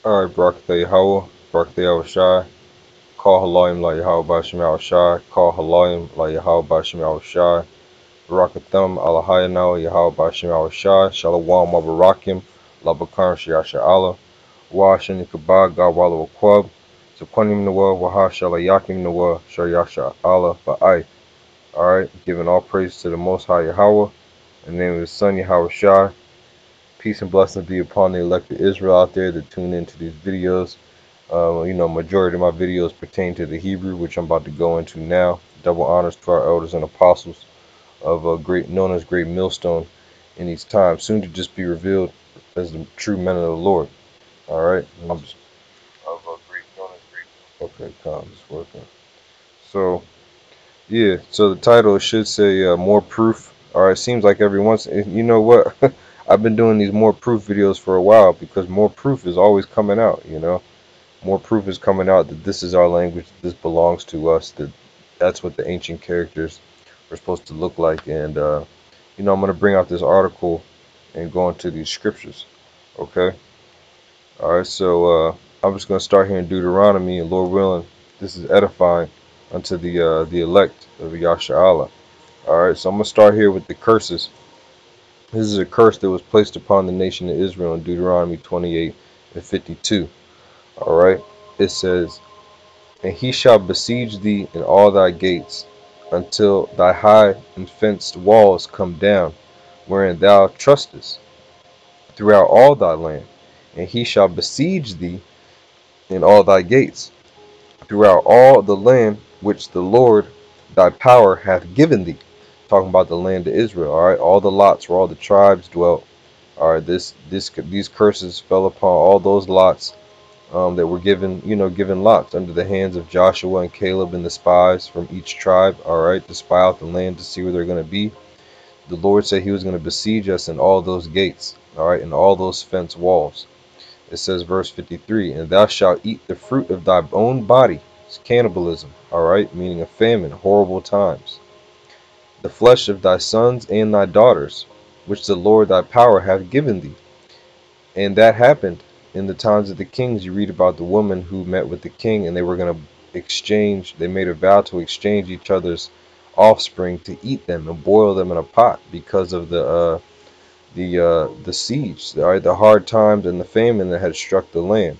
Alright, Barakatha Yahweh, Barakatha Yahushai, Call Halayim La Yahweh Bashim Yahushai, Call Halayim La Yahweh Bashim Yahushai, Barakatham Alahayanawa Yahweh Bashim Yahushai, Shalawam Mabarakim, Labakar Shiasha Allah, Washin Nikabah, Gawala Wakwab, Zakwanim Nawa, Waha Shalayakim Nawa, Shayasha Allah, Ba'ai. Alright, giving all praise to the Most High Yahweh, in the name of His Son Yahweh Shai. Peace and blessings be upon the elected Israel out there that tune into these videos. Majority of my videos pertain to the Hebrew, which I'm about to go into now. Double honors to our elders and apostles of a great, known as Great Millstone in these times, soon to just be revealed as the true men of the Lord. All right, of a great, known as great. Okay, calm, it's working. So yeah, so the title should say more proof. All right, seems like every once, you know what? I've been doing these more proof videos for a while because more proof is always coming out. More proof is coming out that this is our language, this belongs to us, that's what the ancient characters are supposed to look like. And I'm going to bring out this article and go into these scriptures. Okay? All right, so I'm just going to start here in Deuteronomy, and Lord willing, this is edifying unto the elect of Yasharallah. All right, so I'm going to start here with the curses. This is a curse that was placed upon the nation of Israel in Deuteronomy 28 and 52. All right, it says, "And he shall besiege thee in all thy gates, until thy high and fenced walls come down, wherein thou trustest, throughout all thy land. And he shall besiege thee in all thy gates, throughout all the land which the Lord thy power hath given thee." Talking about the land of Israel, all right? All the lots where all the tribes dwelt. All right, these curses fell upon all those lots that were given lots under the hands of Joshua and Caleb and the spies from each tribe, all right, to spy out the land to see where they're going to be. The Lord said he was going to besiege us in all those gates, all right, in all those fence walls. It says, verse 53, "And thou shalt eat the fruit of thy own body." It's cannibalism, all right, meaning a famine, horrible times. "The flesh of thy sons and thy daughters, which the Lord thy power hath given thee." And that happened in the times of the kings. You read about the woman who met with the king, and they were going to exchange, they made a vow to exchange each other's offspring to eat them and boil them in a pot because of the siege, all right, the hard times and the famine that had struck the land.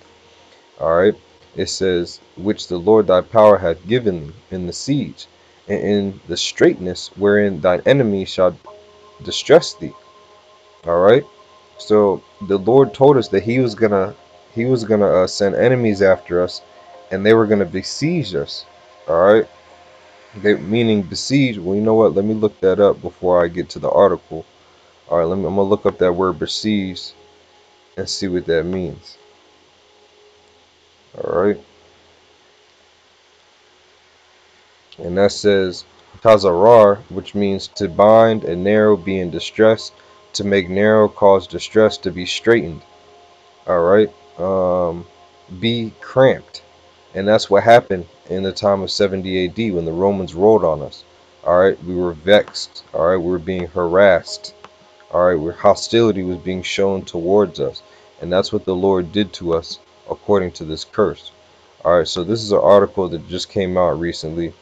All right, it says, "Which the Lord thy power hath given thee in the siege, and in the straitness wherein thine enemy shall distress thee." All right. So the Lord told us that He was gonna send enemies after us, and they were gonna besiege us. All right. They meaning besiege. Well, you know what? Let me look that up before I get to the article. All right. I'm gonna look up that word besiege and see what that means. All right. And that says tazarar, which means to bind and narrow, be in distress, to make narrow, cause distress, to be straightened. All right. Be cramped. And that's what happened in the time of 70 AD when the Romans rolled on us. All right. We were vexed. All right. We were being harassed. All right. Where hostility was being shown towards us. And that's what the Lord did to us according to this curse. All right. So this is an article that just came out recently.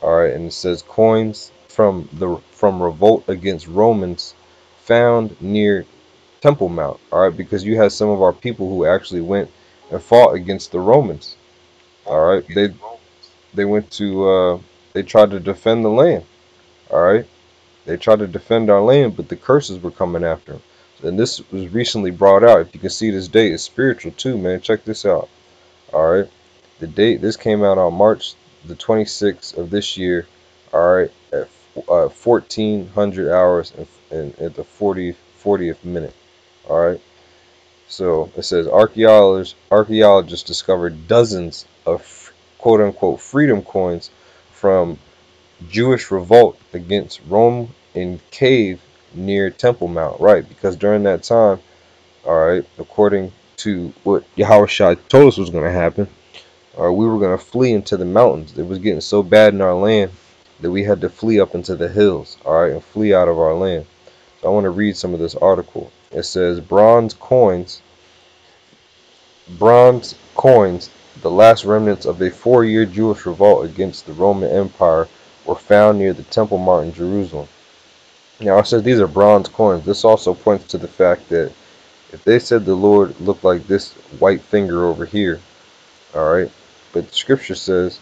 All right. And it says coins from revolt against Romans found near Temple Mount, all right, because you had some of our people who actually went and fought against the Romans, all right. They went to they tried to defend the land, all right. They tried to defend our land, but the curses were coming after them. And this was recently brought out. If you can see, this date is spiritual too, man. Check this out, all right. The date this came out on March the 26th of this year, all right, at 1400 hours and at the 40th minute, all right. So it says archaeologists discovered dozens of quote unquote freedom coins from Jewish revolt against Rome in cave near Temple Mount. Right, because during that time, all right, according to what Yahushua told us was going to happen, or we were going to flee into the mountains. It was getting so bad in our land that we had to flee up into the hills, all right, and flee out of our land. So I want to read some of this article. It says bronze coins Bronze coins, the last remnants of a 4-year Jewish revolt against the Roman Empire, were found near the Temple Mount in Jerusalem. Now it says these are bronze coins. This also points to the fact that if they said the Lord looked like this white finger over here, alright, but the scripture says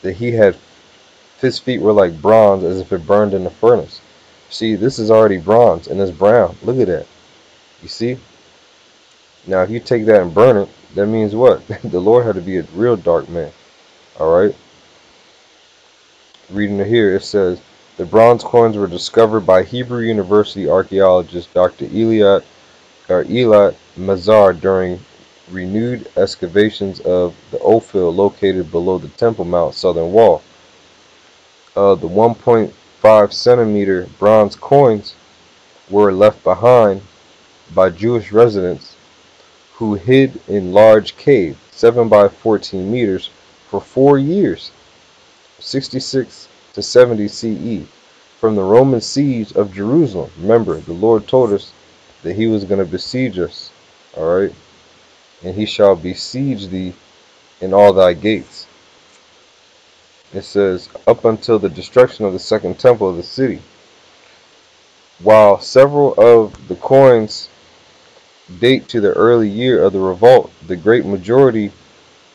that his feet were like bronze as if it burned in the furnace. See, this is already bronze and it's brown. Look at that. You see? Now if you take that and burn it, that means what? The Lord had to be a real dark man. Alright? Reading it here, it says the bronze coins were discovered by Hebrew University archaeologist Dr. Elat Mazar during renewed excavations of the Ophel located below the Temple Mount southern wall. The 1.5 centimeter bronze coins were left behind by Jewish residents who hid in large cave 7 by 14 meters for 4 years, 66 to 70 CE, from the Roman siege of Jerusalem. Remember, the Lord told us that he was going to besiege us, all right? And he shall besiege thee in all thy gates. It says, up until the destruction of the second temple of the city. While several of the coins date to the early year of the revolt, the great majority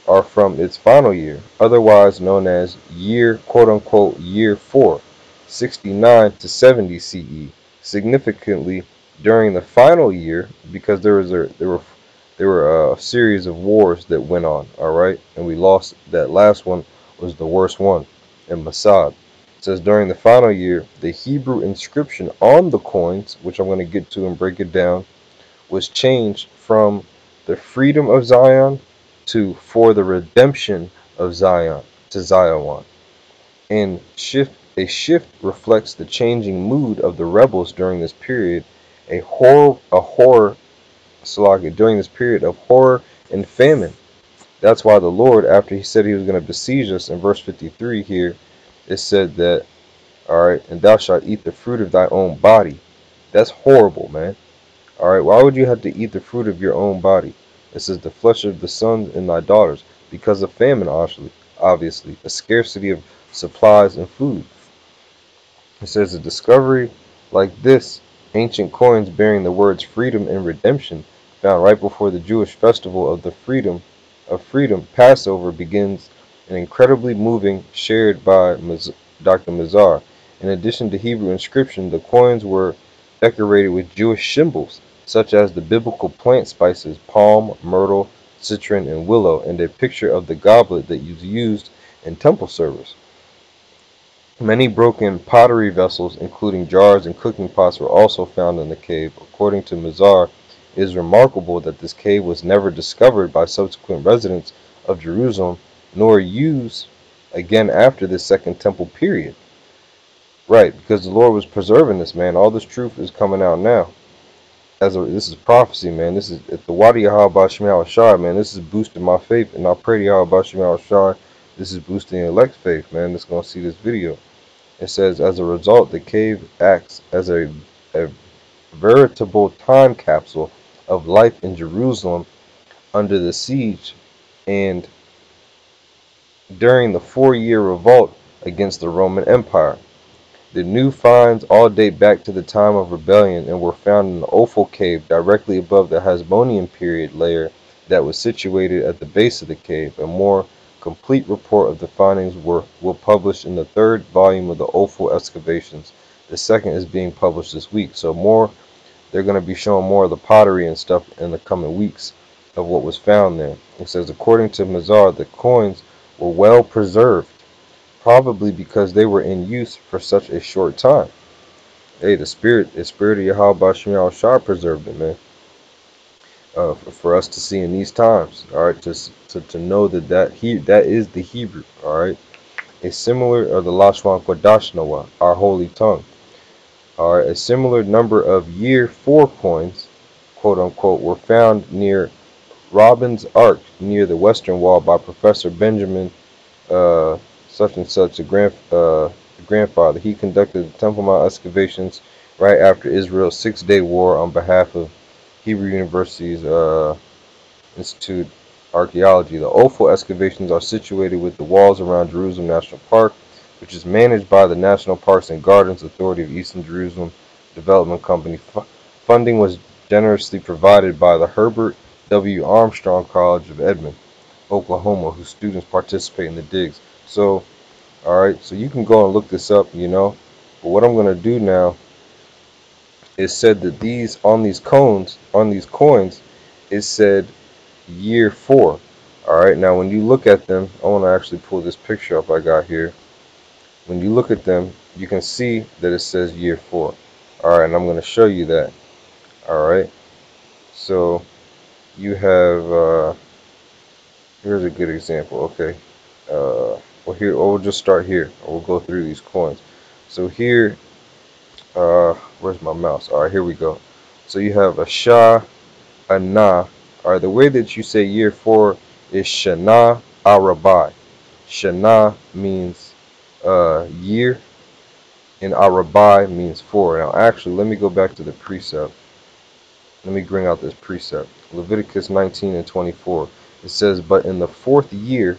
are from its final year, otherwise known as year quote-unquote year 4, 69 to 70 CE. Significantly, during the final year, because there were a series of wars that went on, all right, and we lost that last one was the worst one in Masad. It says during the final year, the Hebrew inscription on the coins, which I'm going to get to and break it down, was changed from the freedom of Zion to for the redemption of Zion to Zion. And a shift reflects the changing mood of the rebels during this period, during this period of horror and famine. That's why the Lord, after he said he was going to besiege us in verse 53 here, it said that, all right, and thou shalt eat the fruit of thy own body. That's horrible, man. All right, why would you have to eat the fruit of your own body? It says the flesh of the sons and thy daughters, because of famine, obviously, a scarcity of supplies and food. It says a discovery like this, ancient coins bearing the words freedom and redemption, found right before the Jewish festival of the freedom, Passover, begins an incredibly moving, shared by Dr. Mazar. In addition to Hebrew inscription, the coins were decorated with Jewish symbols, such as the biblical plant spices palm, myrtle, citron, and willow, and a picture of the goblet that was used in temple service. Many broken pottery vessels, including jars and cooking pots, were also found in the cave. According to Mazar, it is remarkable that this cave was never discovered by subsequent residents of Jerusalem, nor used again after the Second Temple period. Right, because the Lord was preserving this, man. All this truth is coming out now. This is prophecy, man. This is at the Wadi Yahweh Shema Shai, man. This is boosting my faith, and I pray to Yahweh Shema Shai. This is boosting elect faith, man. That's gonna see this video. It says, as a result, the cave acts as a veritable time capsule of life in Jerusalem under the siege and during the 4-year revolt against the Roman Empire. The new finds all date back to the time of rebellion and were found in the Ophel cave directly above the Hasmonean period layer that was situated at the base of the cave. A more complete report of the findings will published in the 3rd volume of the Ophel excavations. The 2nd is being published this week. So they're going to be showing more of the pottery and stuff in the coming weeks of what was found there. It says, according to Mazar, the coins were well preserved, probably because they were in use for such a short time. Hey, the spirit of Yahweh Shema Shah preserved it, man. For us to see in these times, all right, to know that is the Hebrew, all right. A similar, or the LASHAWAN QADASHNAWA, our holy tongue, all right. A similar number of year 4 coins, quote unquote, were found near Robin's Ark near the western wall by Professor Benjamin such and such, grandfather. He conducted the Temple Mount excavations right after Israel's 6-day war on behalf of Hebrew University's Institute Archaeology. The Ophel excavations are situated with the walls around Jerusalem National Park, which is managed by the National Parks and Gardens Authority of Eastern Jerusalem Development Company. Funding was generously provided by the Herbert W. Armstrong College of Edmond, Oklahoma, whose students participate in the digs. So, alright, so you can go and look this up, you know. But what I'm going to do now is said that on these coins, it said year 4. Alright, now when you look at them, I want to actually pull this picture up I got here. When you look at them, you can see that it says year 4. Alright, and I'm going to show you that. Alright, so you have, here's a good example. Okay, we'll just start here. We'll go through these coins. So here, where's my mouse? Alright, here we go. So you have a Shah, a Na. Alright, the way that you say year 4 is Shana Arabai. Shana means year, and Arabai means 4. Now, actually, let me go back to the precept. Let me bring out this precept. Leviticus 19 and 24. It says, "But in the 4th year,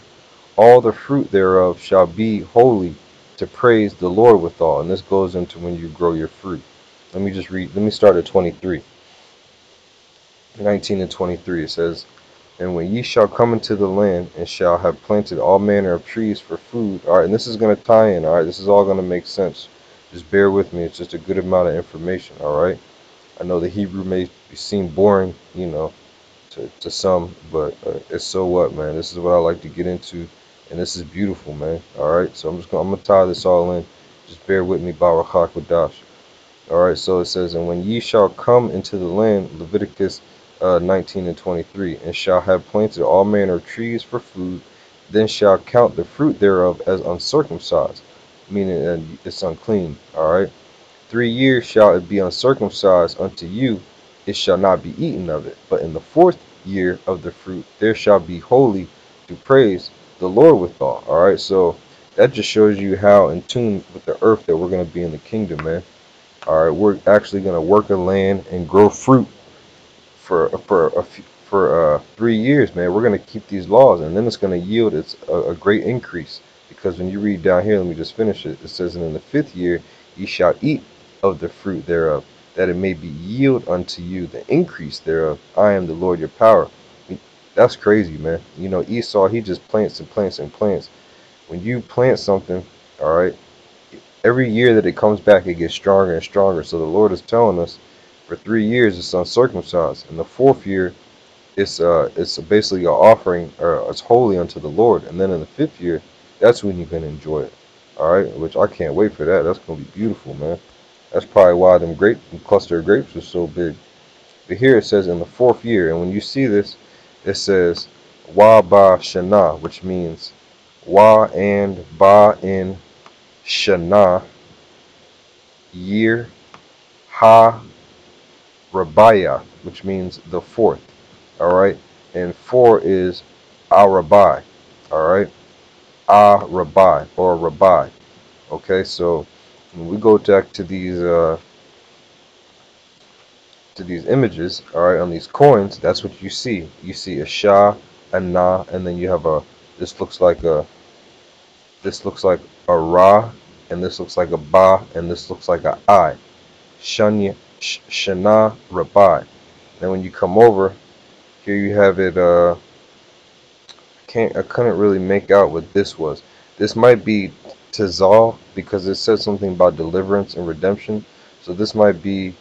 all the fruit thereof shall be holy to praise the Lord withal." And this goes into when you grow your fruit. Let me just read. Let me start at 23. 19 and 23. It says, "And when ye shall come into the land, and shall have planted all manner of trees for food." All right, and this is going to tie in. All right, this is all going to make sense. Just bear with me. It's just a good amount of information. All right. I know the Hebrew may seem boring, you know, to some, but it's so what, man. This is what I like to get into, and this is beautiful, man. All right. So I'm gonna tie this all in. Just bear with me, Baruch HaKodash. All right, so it says, "And when ye shall come into the land," Leviticus 19 and 23, "and shall have planted all manner of trees for food, then shall count the fruit thereof as uncircumcised," meaning it's unclean. All right, 3 years shall it be uncircumcised unto you, it shall not be eaten of it. But in the 4th year of the fruit, there shall be holy to praise the Lord withal. All right, so that just shows you how in tune with the earth that we're going to be in the kingdom, man. All right, we're actually going to work a land and grow fruit for 3 years, man. We're going to keep these laws, and then it's going to yield a great increase. Because when you read down here, let me just finish it. It says, "And in the 5th year ye shall eat of the fruit thereof, that it may be yield unto you the increase thereof. I am the Lord your power." That's crazy, man. You know, Esau, he just plants and plants and plants. When you plant something, all right, every year that it comes back, it gets stronger and stronger. So the Lord is telling us, for 3 years it's uncircumcised. In the 4th year, it's basically an offering, or it's holy unto the Lord. And then in the 5th year, that's when you can enjoy it. All right, which I can't wait for that. That's gonna be beautiful, man. That's probably why them cluster of grapes are so big. But here it says in the 4th year, and when you see this, it says Wa Ba Shana, which means Wa and Ba in Shana, year, Ha Rabiah, which means the 4th. All right, and 4 is Arabai. All right, Arabai or Rabai. Okay, so when we go back to these images, all right, on these coins, that's what you see. You see a Shah, a Na, and then you have a. This looks like a. This looks like a Ra, and this looks like a Ba, and this looks like a I. Shanya, Shana, Rabai. Then when you come over here, you have it. I couldn't really make out what this was. This might be Tazal because it said something about deliverance and redemption. So this might be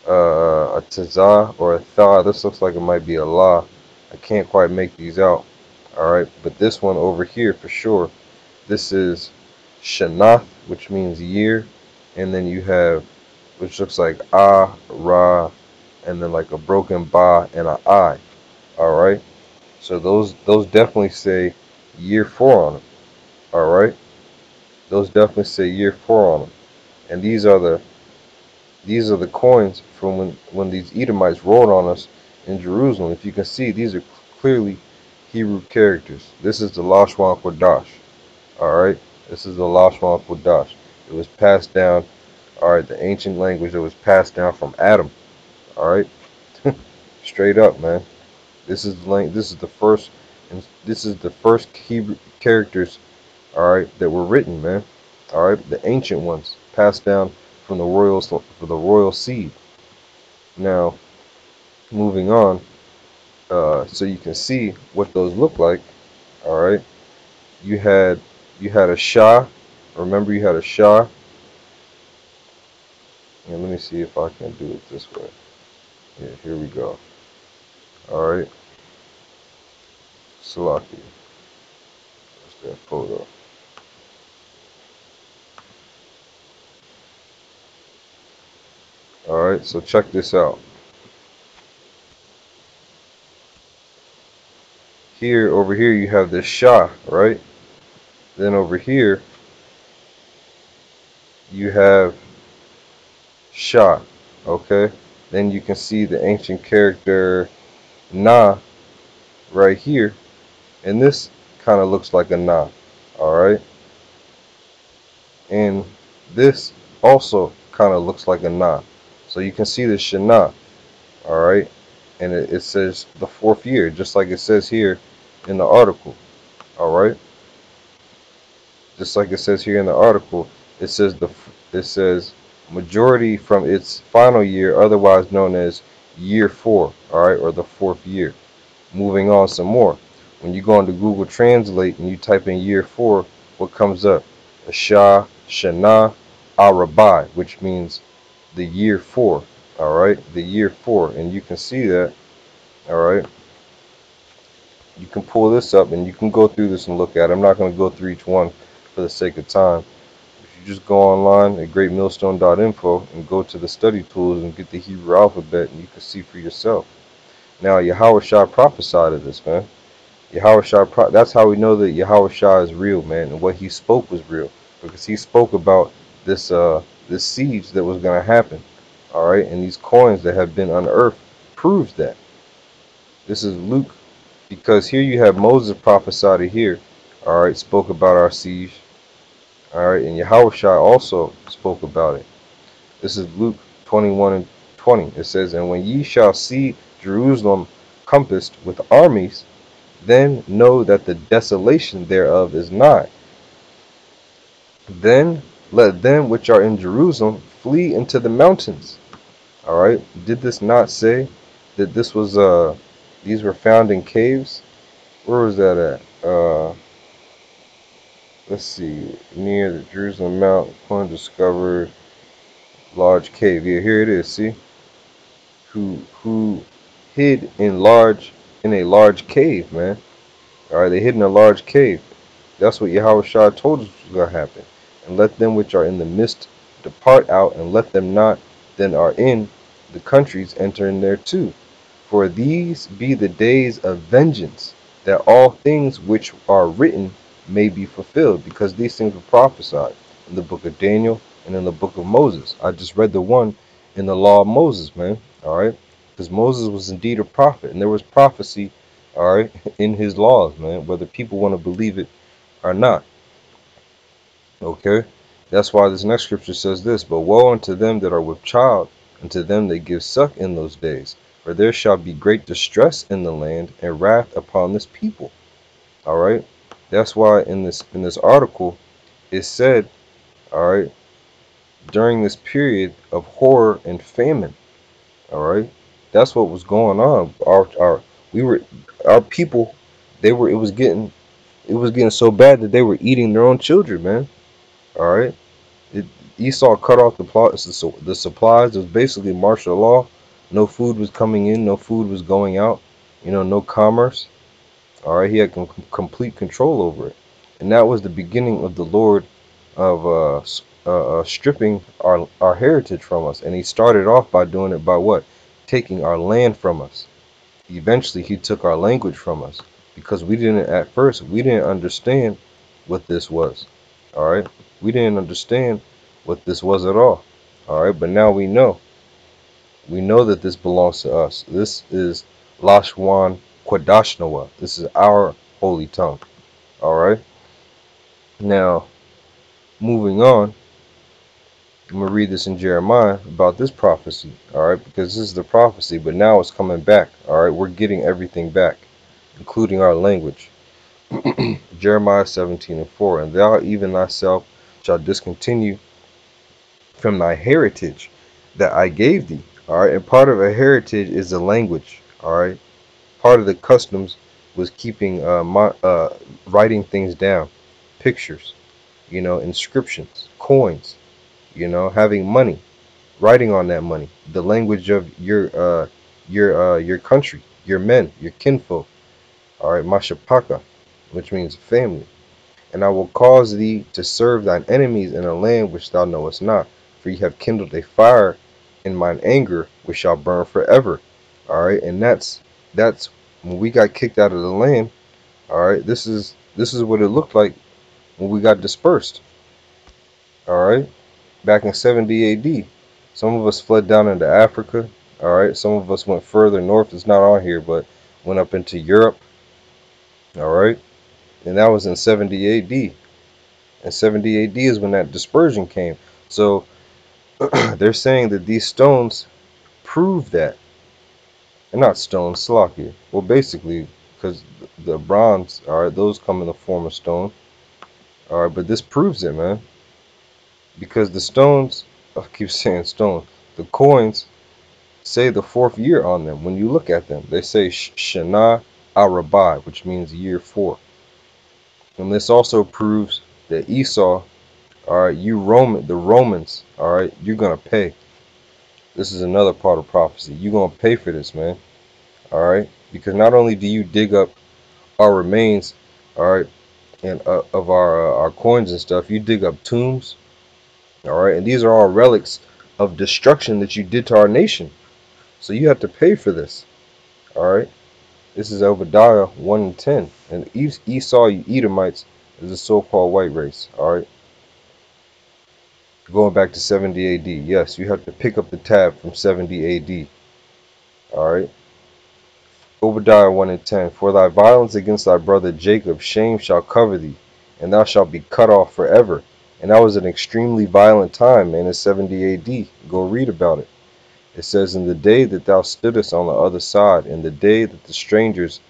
a Tazah or a Tha. This looks like it might be a La. I can't quite make these out. Alright, but this one over here for sure. This is Shanath, which means year. And then you have, which looks like Ah, Ra, and then like a broken Ba and a I. Alright. So those definitely say year 4 on them. All right, those definitely say year 4 on them. And these are the coins from when these Edomites rolled on us in Jerusalem. If you can see, these are clearly Hebrew characters. This is the LASHAWAN Kodash. All right, this is the LASHAWAN Kodash. It was passed down. All right, the ancient language that was passed down from Adam. All right, straight up, man. This is the first. And this is the first Hebrew characters, all right, that were written, man. All right, the ancient ones passed down from the royal seed. Now, moving on, so you can see what those look like. All right, you had you had a Shah. Remember, you had a Shah. And let me see if I can do it this way. Yeah, here we go. All right, Salaki. That's that photo. All right, so check this out. Here, over here, you have this Shah, right? Then over here, you have Shah, okay? Then you can see the ancient character Na right here, and this kind of looks like a Na, all right? And this also kind of looks like a Na. So you can see the Shana, all right? And it says the fourth year, just like it says here in the article, all right? Just like it says here in the article, it says majority from its final year, otherwise known as year 4, all right, or the fourth year. Moving on some more. When you go into Google Translate and you type in year 4, what comes up? Shah, Shana, Arabai, which means the year 4, all right, the year 4, and you can see that, all right. You can pull this up and you can go through this and look at it. I'm not going to go through each one for the sake of time. If you just go online at greatmillstone.info and go to the study tools and get the Hebrew alphabet, and you can see for yourself. Now, Yahweh Shah prophesied of this, man. That's how we know that Yahweh Shah is real, man, and what he spoke was real, because he spoke about this siege that was going to happen, all right, and these coins that have been unearthed proves that. This is Luke, because here you have Moses prophesied it here, all right, spoke about our siege, all right, and Yahweh also spoke about it. This is Luke 21 and 20. It says, "And when ye shall see Jerusalem compassed with armies, then know that the desolation thereof is nigh. Then let them which are in Jerusalem flee into the mountains." All right. Did this not say that these were found in caves? Where was that at? Let's see. Near the Jerusalem Mount, upon discovered large cave. Yeah, here it is. See, who hid in a large cave, man. All right, they hid in a large cave. That's what Yahweh Shah told us was going to happen. And let them which are in the midst depart out, and let them not then are in the countries enter in there too. For these be the days of vengeance, that all things which are written may be fulfilled, because these things were prophesied in the book of Daniel and in the book of Moses. I just read the one in the law of Moses, man. All right, because Moses was indeed a prophet, and there was prophecy, all right, in his laws, man. Whether people want to believe it or not, okay. That's why this next scripture says this: "But woe unto them that are with child, and to them that give suck in those days. For there shall be great distress in the land, and wrath upon this people." All right. That's why in this article it said, all right, during this period of horror and famine, all right, that's what was going on. We were our people. They were. It was getting so bad that they were eating their own children, man. All right. It, Esau cut off the supplies. It was basically martial law. No food was coming in. No food was going out. No commerce. All right, he had complete control over it, and that was the beginning of the Lord of stripping our heritage from us. And he started off by doing it by what? Taking our land from us. Eventually, he took our language from us, because at first we didn't understand what this was. All right, we didn't understand what this was at all. All right, but now we know. We know that this belongs to us. This is LASHAWAN QADASHNAWA. This is our holy tongue. All right. Now, moving on, I'm going to read this in Jeremiah about this prophecy. All right, because this is the prophecy, but now it's coming back. All right, we're getting everything back. including our language. Jeremiah 17:4. And thou even thyself shalt discontinue from thy heritage that I gave thee. Alright, and part of a heritage is a language. Alright, part of the customs was keeping writing things down, pictures, inscriptions, coins, having money, writing on that money, the language of your country, your men, your kinfolk. All right, mashapaka, which means family. And I will cause thee to serve thine enemies in a land which thou knowest not, for ye have kindled a fire in mine anger, which shall burn forever. All right, and that's when we got kicked out of the land. All right, this is what it looked like when we got dispersed. All right, back in 70 A.D. Some of us fled down into Africa. All right, some of us went further north. It's not on here, but went up into Europe. All right, and that was in 70 A.D. And 70 A.D. is when that dispersion came. So they're saying that these stones prove that. And not stones, Salakia. Well, basically, because the bronze, all right, those come in the form of stone. All right, but this proves it, man. Because the stones, I keep saying stone, the coins say the fourth year on them. When you look at them, they say Shana Arabai, which means year 4. And this also proves that Esau, all right, the Romans, all right, you're gonna pay. This is another part of prophecy. You're gonna pay for this, man. All right, because not only do you dig up our remains, all right, and of our coins and stuff, you dig up tombs, all right, and these are all relics of destruction that you did to our nation. So you have to pay for this, all right. This is Obadiah 1 and 10. And Esau, you Edomites, is a so-called white race. All right. Going back to 70 A.D. Yes, you have to pick up the tab from 70 A.D. All right. Obadiah 1 and 10. For thy violence against thy brother Jacob, shame shall cover thee, and thou shalt be cut off forever. And that was an extremely violent time, man, in 70 A.D. Go read about it. It says, in the day that thou stoodest on the other side, in the day that the strangers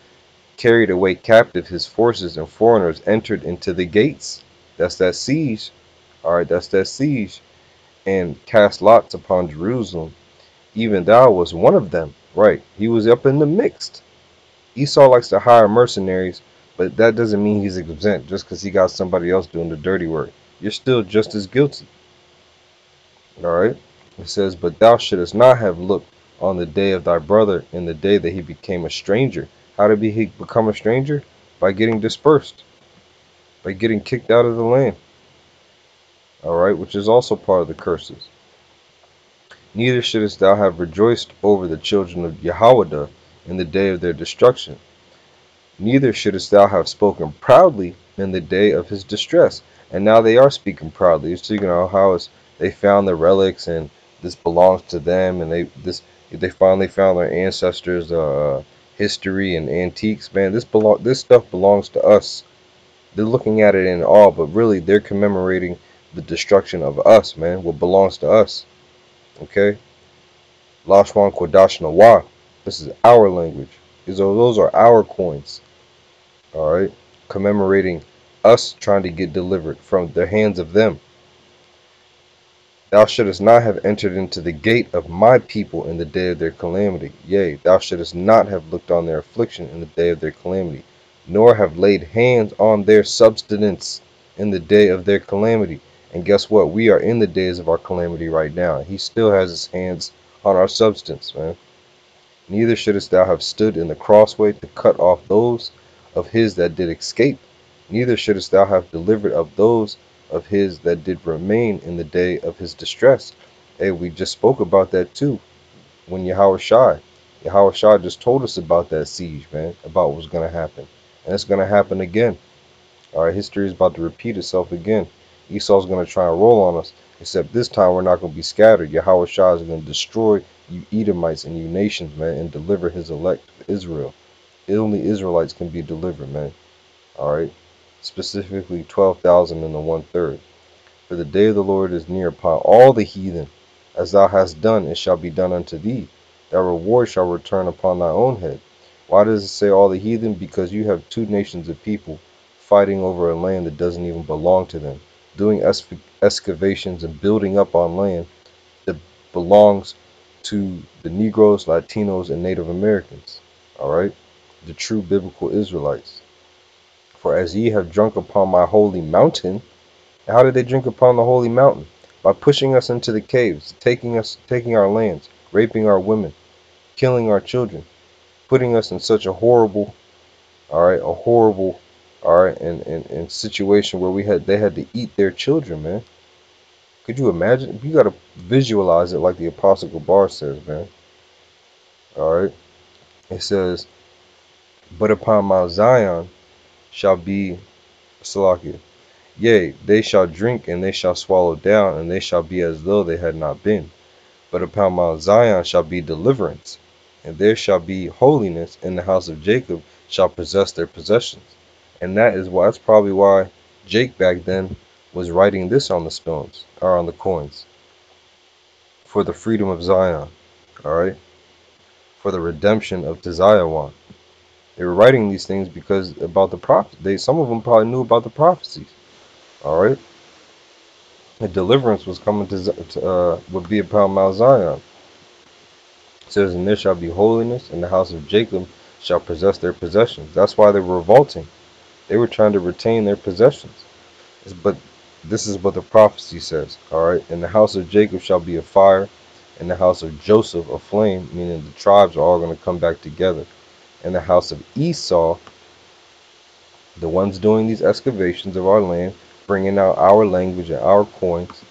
carried away captive his forces and foreigners entered into the gates. That's that siege. All right, that's that siege. And cast lots upon Jerusalem. Even thou was one of them. Right. He was up in the mixed. Esau likes to hire mercenaries, but that doesn't mean he's exempt just because he got somebody else doing the dirty work. You're still just as guilty. All right. It says, but thou shouldest not have looked on the day of thy brother in the day that he became a stranger. How did he become a stranger? By getting dispersed, by getting kicked out of the land. All right, which is also part of the curses. Neither shouldest thou have rejoiced over the children of Jehoiada in the day of their destruction. Neither shouldest thou have spoken proudly in the day of his distress. And now they are speaking proudly. It's speaking of how they found the relics and this belongs to them, and they finally found their ancestors' history and antiques. Man, this stuff belongs to us. They're looking at it in awe, but really they're commemorating the destruction of us, man. What belongs to us. Okay? LASHAWAN QADASHNAWA. This is our language. Those are our coins. Alright? Commemorating us trying to get delivered from the hands of them. Thou shouldest not have entered into the gate of my people in the day of their calamity. Yea, thou shouldest not have looked on their affliction in the day of their calamity, nor have laid hands on their substance in the day of their calamity. And guess what? We are in the days of our calamity right now. He still has his hands on our substance, man. Neither shouldest thou have stood in the crossway to cut off those of his that did escape. Neither shouldest thou have delivered up those of his that did remain in the day of his distress. Hey, we just spoke about that too when Yahweh Shai just told us about that siege, man, about what's going to happen. And it's going to happen again. All right, history is about to repeat itself again. Esau's going to try and roll on us, except this time we're not going to be scattered. Yahweh Shai is going to destroy you Edomites and you nations, man, and deliver his elect Israel. Only Israelites can be delivered, man. All right, specifically 12,000 and the 1/3. For the day of the Lord is near upon all the heathen. As thou hast done, it shall be done unto thee. Thy reward shall return upon thy own head. Why does it say all the heathen? Because you have two nations of people fighting over a land that doesn't even belong to them, doing excavations and building up on land that belongs to the Negroes, Latinos, and Native Americans. All right, the true biblical Israelites. For as ye have drunk upon my holy mountain, how did they drink upon the holy mountain? By pushing us into the caves, taking our lands, raping our women, killing our children, putting us in such a horrible, and situation where they had to eat their children, man. Could you imagine? You gotta visualize it like the Apostle Bar says, man. All right, it says, "But upon Mount Zion shall be Salakia. Yea, they shall drink and they shall swallow down, and they shall be as though they had not been. But upon Mount Zion shall be deliverance, and there shall be holiness, and the house of Jacob shall possess their possessions." And that's probably why Jake back then was writing this on the stones or on the coins for the freedom of Zion, all right, for the redemption of Zion. They were writing these things because about the prophet. Some of them probably knew about the prophecies, all right. The deliverance was coming would be upon Mount Zion. It says, "And there shall be holiness, and the house of Jacob shall possess their possessions." That's why they were revolting. They were trying to retain their possessions. But this is what the prophecy says, all right? "And the house of Jacob shall be a fire, and the house of Joseph a flame," meaning the tribes are all going to come back together. "And the house of Esau," the ones doing these excavations of our land, bringing out our language and our coins,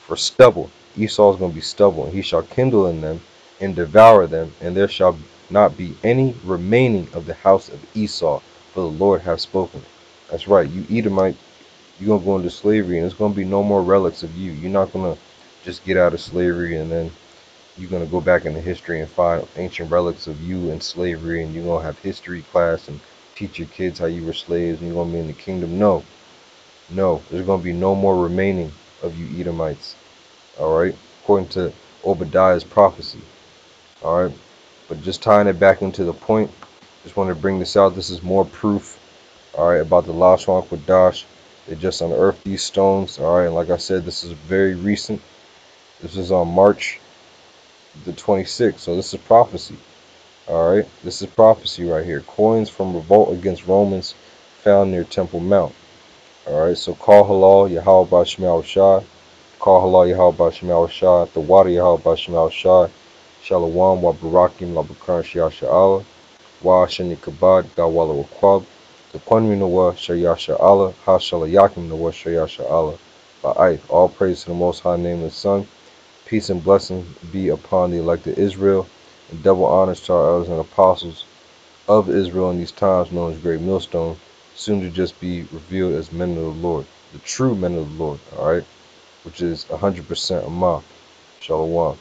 "for stubble." Esau is going to be stubble, "and he shall kindle in them and devour them, and there shall not be any remaining of the house of Esau, for the Lord hath spoken." That's right, you Edomite, you're going to go into slavery, and there's going to be no more relics of you. You're not going to just get out of slavery and then you're going to go back into history and find ancient relics of you in slavery, and you're going to have history class and teach your kids how you were slaves, and you're going to be in the kingdom. No, no, there's going to be no more remaining of you Edomites. All right, according to Obadiah's prophecy. All right, but just tying it back into the point, just want to bring this out. This is more proof, all right, about the LASHAWAN QADASH. They just unearthed these stones. All right, and like I said, this is very recent. This is on March the 26th, so this is prophecy. All right, this is prophecy right here. Coins from revolt against Romans found near Temple Mount. All right, so call halal Yahweh Bashmal Shah. Call halal Yahweh Bashmal Shah. The water Yahweh Bashmal Shah. Shalom wa barakim la bakran shayasha Allah. Wa shani kabad gawala wakwab. The Kwanmi Nawa shayasha Allah. Ha shalayakim Nawa shayasha Allah. Ba'ai. All praise to the Most High Name of the Son. Peace and blessings be upon the elected Israel, and double honors to our elders and apostles of Israel in these times, known as Great Millstone, soon to just be revealed as men of the Lord, the true men of the Lord, all right, which is 100% Amah. Shalom.